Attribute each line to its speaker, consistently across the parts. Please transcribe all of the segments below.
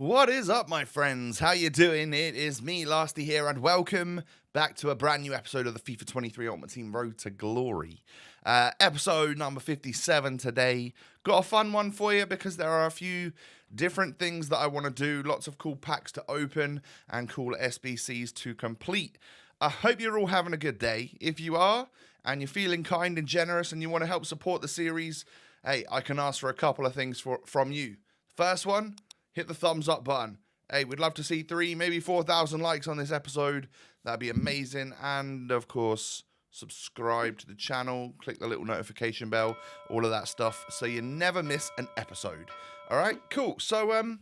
Speaker 1: What is up, my friends? How you doing? It is me, Lasty here, and welcome back to a brand new episode of the FIFA 23 Ultimate Team Road to Glory. Episode number 57 today. Got a fun one for you because there are a few different things that I want to do. Lots of cool packs to open and cool SBCs to complete. I hope you're all having a good day. If you are, and you're feeling kind and generous and you want to help support the series, hey, I can ask for a couple of things from you. First one, hit the thumbs up button. Hey, we'd love to see 3, maybe 4,000 likes on this episode. That'd be amazing. And, of course, subscribe to the channel. Click the little notification bell. All of that stuff so you never miss an episode. All right, cool. So,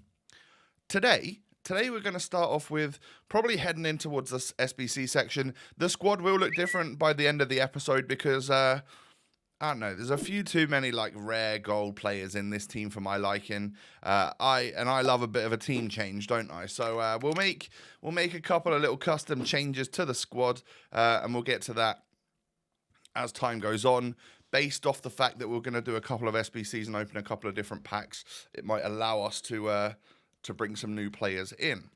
Speaker 1: today we're going to start off with probably heading in towards this SBC section. The squad will look different by the end of the episode because... I don't know. There's a few too many like rare gold players in this team for my liking. I love a bit of a team change, don't I? So we'll make a couple of little custom changes to the squad, and we'll get to that as time goes on. Based off the fact that we're going to do a couple of SBCs and open a couple of different packs, it might allow us to bring some new players in.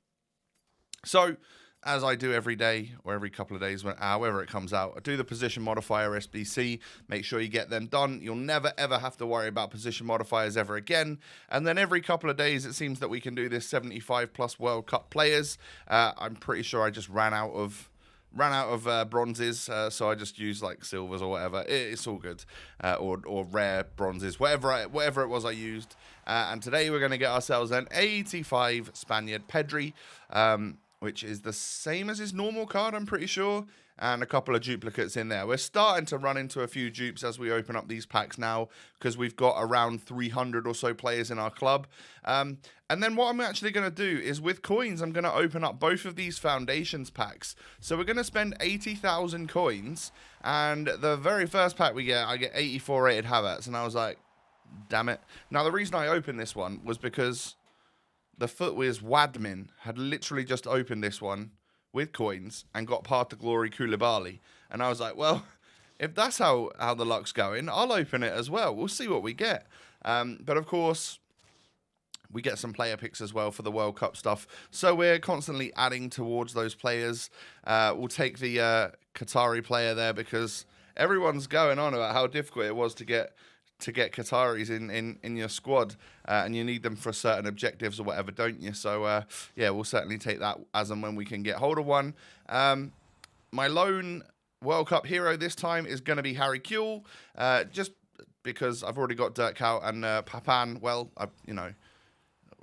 Speaker 1: So, as I do every day or every couple of days, however it comes out, I do the position modifier SBC. Make sure you get them done. You'll never, ever have to worry about position modifiers ever again. And then every couple of days, it seems that we can do this 75+ World Cup players. I'm pretty sure I just ran out of bronzes, so I just used like silvers or whatever. It's all good, or rare bronzes, whatever it was I used. And today we're going to get ourselves an 85 Spaniard Pedri, which is the same as his normal card, I'm pretty sure, and a couple of duplicates in there. We're starting to run into a few dupes as we open up these packs now, because we've got around 300 or so players in our club. And then what I'm actually going to do is, with coins, I'm going to open up both of these Foundations packs. So we're going to spend 80,000 coins, and the very first pack we get, I get 84 rated Havertz, and I was like, damn it. Now, the reason I opened this one was because... the Footwear's Wadmin had literally just opened this one with coins and got Path to Glory Koulibaly. And I was like, well, if that's how the luck's going, I'll open it as well. We'll see what we get. But of course, we get some player picks as well for the World Cup stuff. So we're constantly adding towards those players. We'll take the Qatari player there because everyone's going on about how difficult it was to get Qataris in your squad, and you need them for certain objectives or whatever, don't you? So, yeah, we'll certainly take that as and when we can get hold of one. My lone World Cup hero this time is going to be Harry Kewell, just because I've already got Dirk Kuyt and Papan. Well, I've,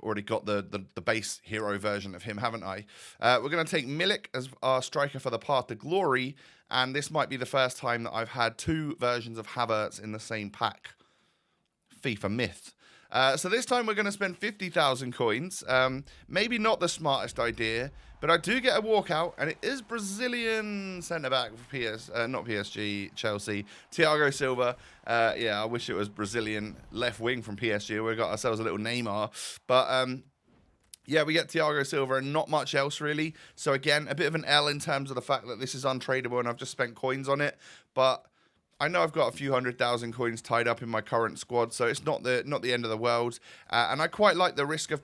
Speaker 1: already got the base hero version of him, haven't I? We're going to take Milik as our striker for the Path to Glory, and this might be the first time that I've had 2 versions of Havertz in the same pack. FIFA myth. So this time we're going to spend 50,000 coins. Maybe not the smartest idea, but I do get a walkout, and it is Brazilian centre-back for not PSG, Chelsea, Thiago Silva. Yeah, I wish it was Brazilian left wing from PSG. We got ourselves a little Neymar. But, yeah, we get Thiago Silva and not much else, really. So, again, a bit of an L in terms of the fact that this is untradeable and I've just spent coins on it. But... I know I've got a few 100,000 coins tied up in my current squad, so it's not the end of the world. And I quite like the risk of,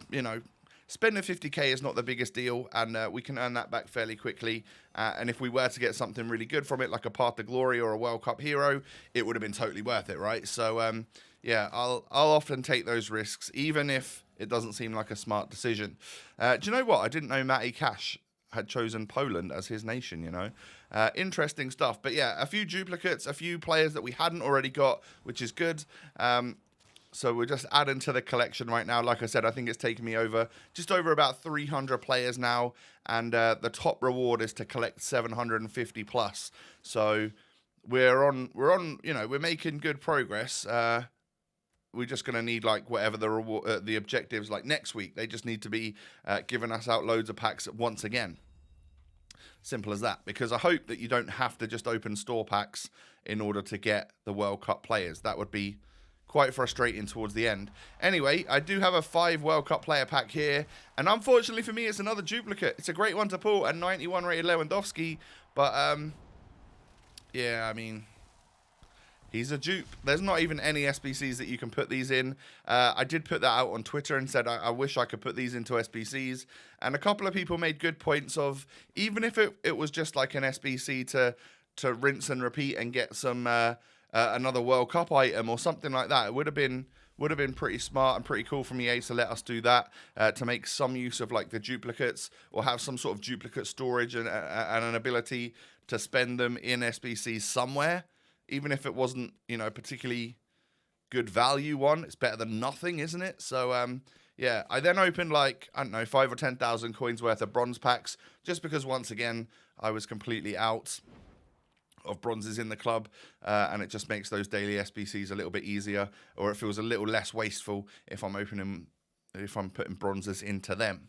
Speaker 1: spending 50k is not the biggest deal, and we can earn that back fairly quickly. And if we were to get something really good from it, like a Path to Glory or a World Cup hero, it would have been totally worth it, right? So, yeah, I'll often take those risks, even if it doesn't seem like a smart decision. Do you know what? I didn't know Matty Cash had chosen Poland as his nation, Interesting stuff. But yeah, a few duplicates, a few players that we hadn't already got, which is good. So we're just adding to the collection right now. Like I said, I think it's taken me just over about 300 players now. And the top reward is to collect 750 plus. So we're making good progress. We're just going to need, like, whatever the objectives, like, next week. They just need to be giving us out loads of packs once again. Simple as that. Because I hope that you don't have to just open store packs in order to get the World Cup players. That would be quite frustrating towards the end. Anyway, I do have a 5 World Cup player pack here. And unfortunately for me, it's another duplicate. It's a great one to pull. A 91 rated Lewandowski. But, yeah, I mean... He's a dupe. There's not even any SBCs that you can put these in. I did put that out on Twitter and said I wish I could put these into SBCs. And a couple of people made good points of, even if it was just like an SBC to rinse and repeat and get some another World Cup item or something like that, it would have been pretty smart and pretty cool from EA to let us do that, to make some use of like the duplicates or have some sort of duplicate storage and an ability to spend them in SBCs somewhere. Even if it wasn't, particularly good value one, it's better than nothing, isn't it? So, yeah, I then opened 5 or 10,000 coins worth of bronze packs, just because once again, I was completely out of bronzes in the club, and it just makes those daily SBCs a little bit easier, or it feels a little less wasteful if I'm putting bronzes into them.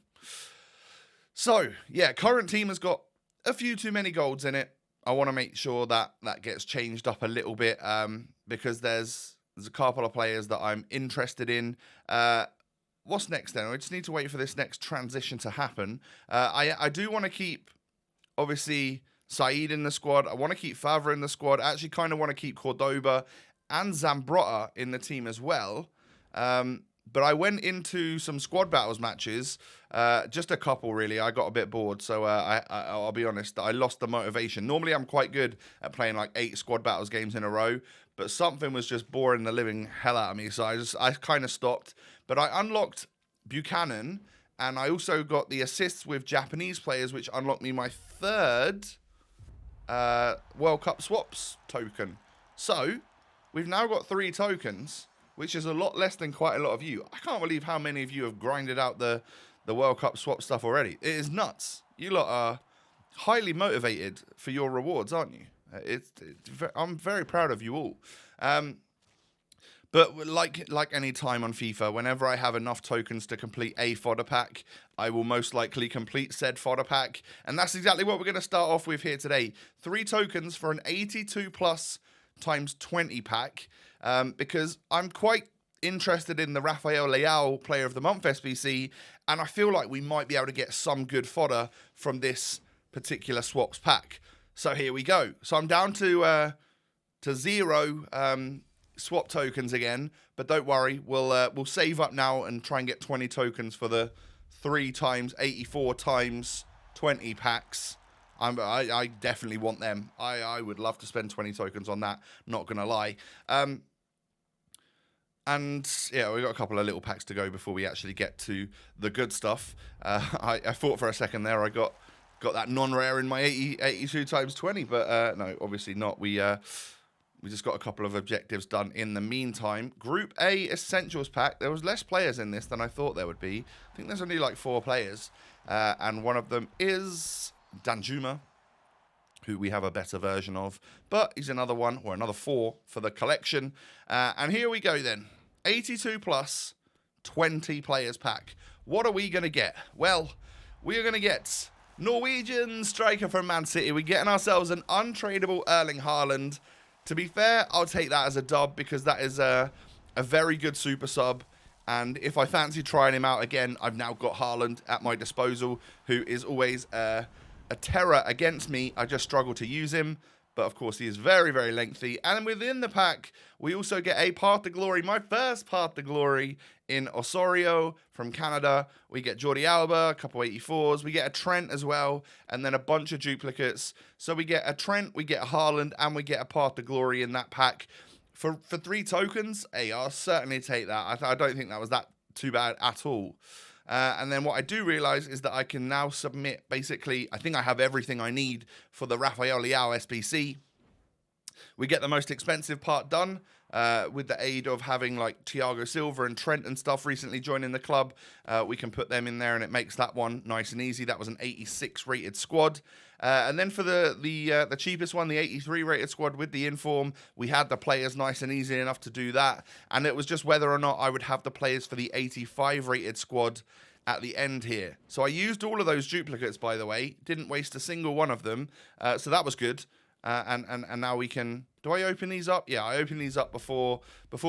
Speaker 1: So, yeah, current team has got a few too many golds in it. I want to make sure that gets changed up a little bit, because there's a couple of players that I'm interested in. What's next then? I just need to wait for this next transition to happen. I do want to keep, obviously, Saeed in the squad. I want to keep Favre in the squad. I actually kind of want to keep Cordoba and Zambrotta in the team as well. But I went into some squad battles matches, just a couple really. I got a bit bored, so I'll be honest, I lost the motivation. Normally I'm quite good at playing like 8 squad battles games in a row, but something was just boring the living hell out of me, so I kind of stopped. But I unlocked Buchanan, and I also got the assists with Japanese players, which unlocked me my 3rd World Cup SWAPS token. So we've now got 3 tokens, which is a lot less than quite a lot of you. I can't believe how many of you have grinded out the World Cup swap stuff already. It is nuts. You lot are highly motivated for your rewards, aren't you? I'm very proud of you all. But like any time on FIFA, whenever I have enough tokens to complete a fodder pack, I will most likely complete said fodder pack. And that's exactly what we're going to start off with here today. 3 tokens for an 82 plus times 20 pack. Because I'm quite interested in the Rafael Leao Player of the Month SBC, and I feel like we might be able to get some good fodder from this particular swaps pack. So here we go. So I'm down to 0 swap tokens again, but don't worry, we'll save up now and try and get 20 tokens for the 3 times 84 times 20 packs. I definitely want them. I would love to spend 20 tokens on that, not gonna lie. And yeah, we've got a couple of little packs to go before we actually get to the good stuff. I thought for a second there I got that non-rare in my 82 times 20, but no, obviously not. We just got a couple of objectives done in the meantime. Group A Essentials pack. There was less players in this than I thought there would be. I think there's only like 4 players, and one of them is Danjuma, who we have a better version of, but he's another one, or another 4 for the collection. And here we go then. 82 plus 20 players pack. What are we going to get? Well, we are going to get Norwegian striker from Man City. We're getting ourselves an untradeable Erling Haaland. To be fair, I'll take that as a dub, because that is a very good super sub. And if I fancy trying him out again, I've now got Haaland at my disposal, who is always a terror against me. I just struggle to use him. But of course, he is very, very lengthy. And within the pack, we also get a Path to Glory, my first Path to Glory in Osorio from Canada. We get Jordi Alba, a couple 84s. We get a Trent as well, and then a bunch of duplicates. So we get a Trent, we get a Haaland, and we get a Path to Glory in that pack. For 3 tokens, hey, I'll certainly take that. I don't think that was that too bad at all. And then what I do realize is that I can now submit, basically, I think I have everything I need for the Rafael Leao SBC. We get the most expensive part done with the aid of having like Thiago Silva and Trent and stuff recently joining the club. We can put them in there and it makes that one nice and easy. That was an 86 rated squad. And then for the cheapest one, the 83 rated squad with the inform, we had the players nice and easy enough to do that. And it was just whether or not I would have the players for the 85 rated squad at the end here. So I used all of those duplicates, by the way. Didn't waste a single one of them. So that was good. And now we can... Do I open these up? Yeah, I open these up before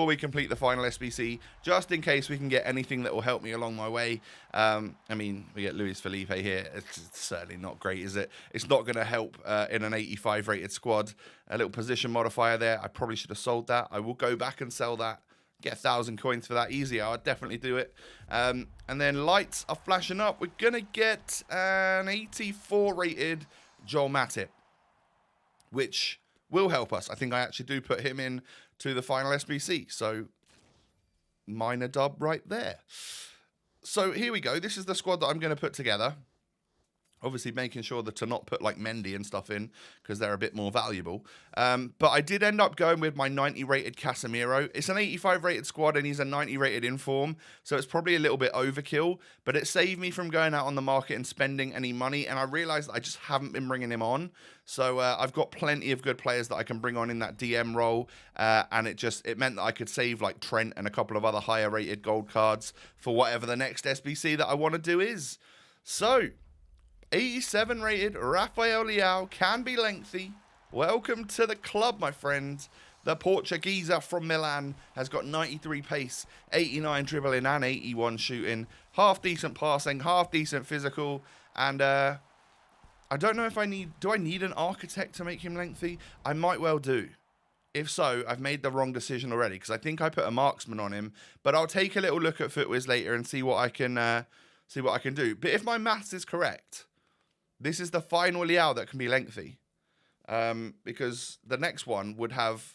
Speaker 1: we complete the final SBC, just in case we can get anything that will help me along my way. I mean, we get Luis Felipe here. It's certainly not great, is it? It's not going to help in an 85 rated squad. A little position modifier there. I probably should have sold that. I will go back and sell that. Get 1,000 coins for that. Easy. I'd definitely do it. And then lights are flashing up. We're going to get an 84 rated Joel Matip, which will help us. I think I actually do put him in to the final SBC. So, minor dub right there. So, here we go. This is the squad that I'm going to put together. Obviously, making sure that to not put like Mendy and stuff in because they're a bit more valuable. But I did end up going with my 90 rated Casemiro. It's an 85 rated squad and he's a 90 rated inform. So it's probably a little bit overkill. But it saved me from going out on the market and spending any money. And I realized I just haven't been bringing him on. So I've got plenty of good players that I can bring on in that DM role. And it meant that I could save like Trent and a couple of other higher rated gold cards for whatever the next SBC that I want to do is. So... 87 rated Rafael Leao can be lengthy. Welcome to the club, my friend. The Portuguesa from Milan has got 93 pace, 89 dribbling and 81 shooting. Half decent passing, half decent physical. And I don't know if do I need an architect to make him lengthy? I might well do. If so, I've made the wrong decision already because I think I put a marksman on him. But I'll take a little look at FootWiz later and see what I can do. But if my maths is correct, this is the final Leao that can be lengthy. Because the next one would have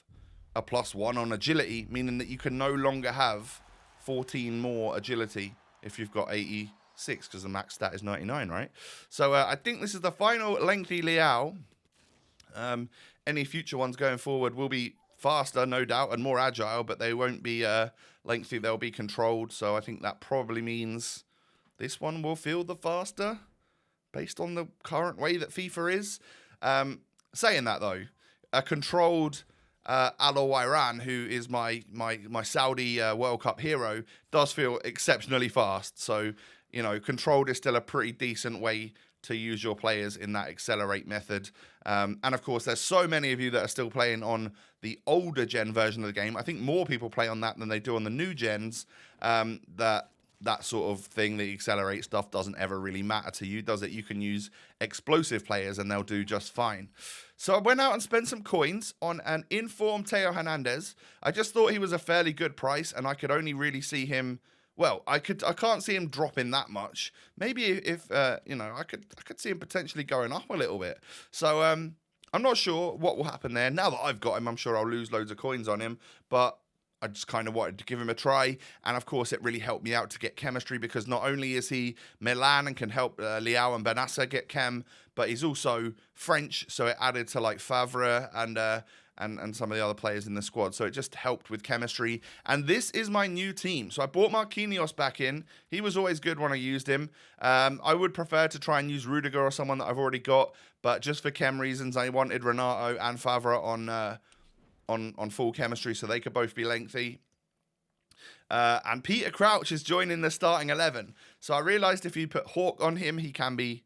Speaker 1: a +1 on agility, meaning that you can no longer have 14 more agility if you've got 86, because the max stat is 99, right? So I think this is the final lengthy Leao. Any future ones going forward will be faster, no doubt, and more agile, but they won't be lengthy. They'll be controlled. So I think that probably means this one will feel the faster, based on the current way that FIFA is. Saying that, though, a controlled Alo Iran, who is my Saudi World Cup hero, does feel exceptionally fast. So, you know, controlled is still a pretty decent way to use your players in that accelerate method. And, of course, there's so many of you that are still playing on the older gen version of the game. I think more people play on that than they do on the new gens, that sort of thing, the accelerate stuff doesn't ever really matter to you, does it? You can use explosive players and they'll do just fine. So I went out and spent some coins on an informed Theo Hernandez. I just thought he was a fairly good price and I could only really see him... Well, I can't see him dropping that much. Maybe if I could see him potentially going up a little bit. So I'm not sure what will happen there. Now that I've got him, I'm sure I'll lose loads of coins on him, but I just kind of wanted to give him a try. And of course, it really helped me out to get chemistry because not only is he Milan and can help Leao and Benassa get chem, but he's also French. So it added to like Favre and some of the other players in the squad. So it just helped with chemistry. And this is my new team. So I brought Marquinhos back in. He was always good when I used him. I would prefer to try and use Rudiger or someone that I've already got. But just for chem reasons, I wanted Renato and Favre on full chemistry so they could both be lengthy. And Peter Crouch is joining the starting 11. So I realized if you put Hawk on him, he can be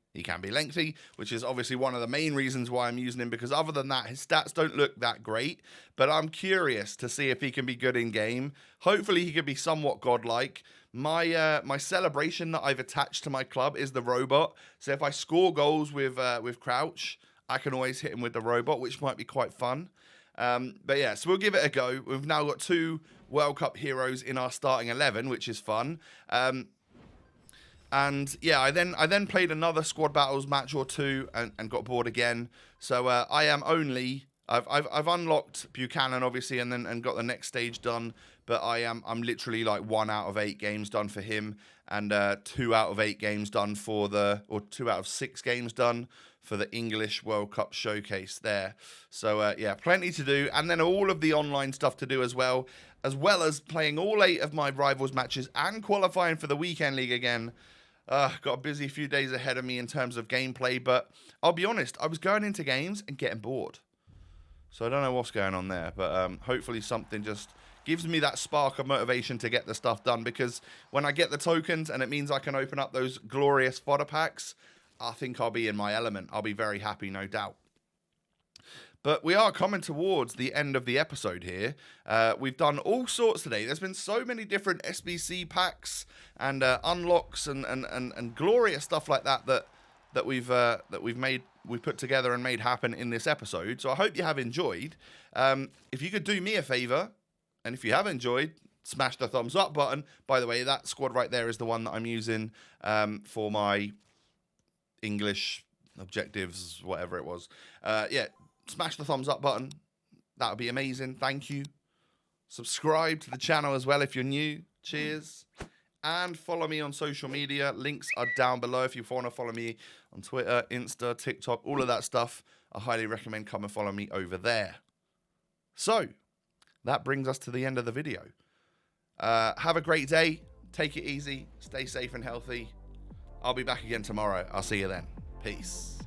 Speaker 1: lengthy, which is obviously one of the main reasons why I'm using him, because other than that, his stats don't look that great. But I'm curious to see if he can be good in game. Hopefully he could be somewhat godlike. My celebration that I've attached to my club is the robot. So if I score goals with Crouch, I can always hit him with the robot, which might be quite fun. But yeah, so we'll give it a go. We've now got 2 World Cup heroes in our starting 11, which is fun. And yeah, I then played another squad battles match or 2 and got bored again. So I've unlocked Buchanan obviously and got the next stage done. But I'm literally like 1 out of 8 games done for him and 2 out of 8 games done for 2 out of 6 games done for the English World Cup showcase there. So yeah, plenty to do, and then all of the online stuff to do as well as playing all 8 of my rivals matches and qualifying for the weekend league again. Got a busy few days ahead of me in terms of gameplay, but I'll be honest, I was going into games and getting bored. So I don't know what's going on there, but hopefully something just gives me that spark of motivation to get the stuff done, because when I get the tokens and it means I can open up those glorious fodder packs, I think I'll be in my element. I'll be very happy, no doubt. But we are coming towards the end of the episode here. We've done all sorts today. There's been so many different SBC packs and unlocks and glorious stuff like that we've put together and made happen in this episode. So I hope you have enjoyed. If you could do me a favor, and if you have enjoyed, smash the thumbs up button. By the way, that squad right there is the one that I'm using for my English objectives, whatever it was. Yeah. Smash the thumbs up button. That would be amazing. Thank you. Subscribe to the channel as well if you're new. Cheers. And follow me on social media. Links are down below if you want to follow me on Twitter, Insta, TikTok, all of that stuff. I highly recommend come and follow me over there. So, that brings us to the end of the video. Have a great day. Take it easy. Stay safe and healthy. I'll be back again tomorrow. I'll see you then. Peace.